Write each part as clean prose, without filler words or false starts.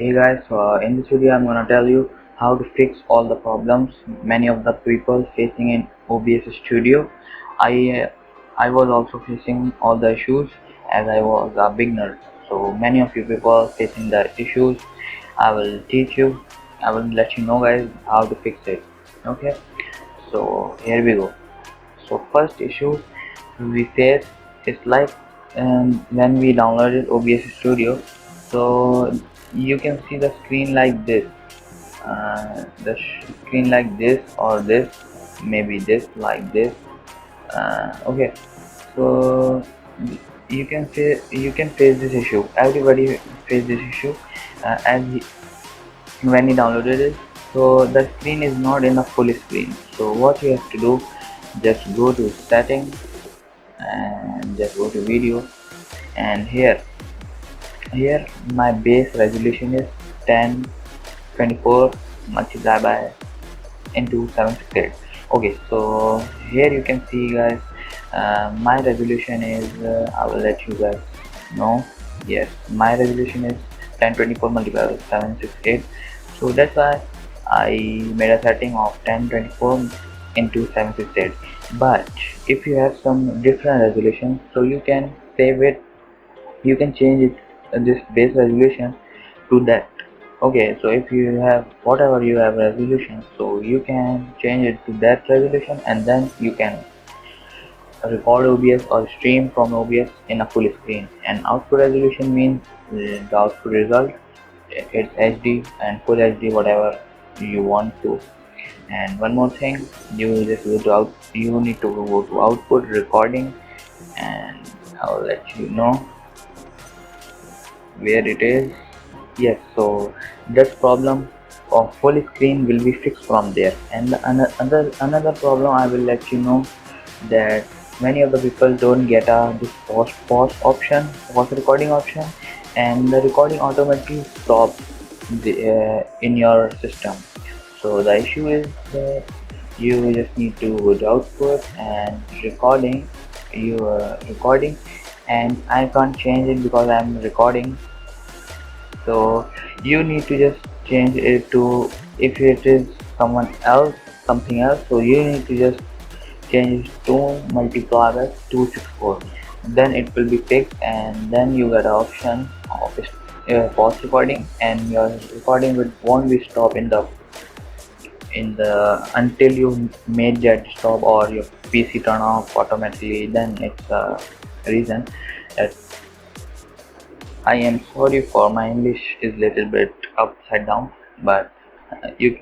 Hey guys, in this video I'm gonna tell you how to fix all the problems many of the people facing in OBS Studio. I was also facing all the issues as I was a beginner. So many of you people facing the issues. I will teach you. I will let you know guys how to fix it. Okay. So here we go. So first issue we face is like when we downloaded OBS Studio. So you can see the screen like this, screen like this or this, maybe this like this. Okay, so you can face this issue. Everybody face this issue when he downloaded it. So the screen is not in a full screen. So what you have to do, just go to settings and just go to video, and here my base resolution is 1024 multiplied by into 768. Okay, so here you can see guys, my resolution is I will let you guys know. Yes, my resolution is 1024 multiplied by 768. So that's why I made a setting of 1024 into 768. But if you have some different resolution, so you can save it, you can change it, this base resolution to that. Okay, so if you have whatever you have resolution, so you can change it to that resolution, and then you can record OBS or stream from OBS in a full screen. And output resolution means the output result, it's HD and full HD, whatever you want to. And one more thing, you just go to you need to go to output recording, and I'll let you know where it is. Yes, so that problem of full screen will be fixed from there. And another problem I will let you know, that many of the people don't get this pause option, pause recording option, and the recording automatically stops in your system. So the issue is that you just need to go to output and recording, your recording, and I can't change it because I'm recording. So you need to just change it to, if it is someone else, something else, so you need to just change it to multiply by 264. Then it will be fixed, and then you get an option of pause recording, and your recording won't be stopped in the until you made that stop or your PC turn off automatically. Then it's a reason that I am sorry for my English is little bit upside down, but you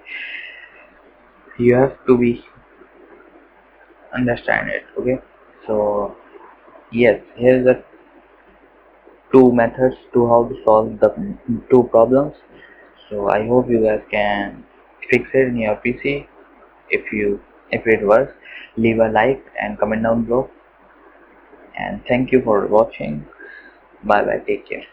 have to be understand it. Okay, so yes, here's the two methods to how to solve the two problems. So I hope you guys can fix it in your PC. If it works, leave a like and comment down below. And thank you for watching. Bye bye. Take care.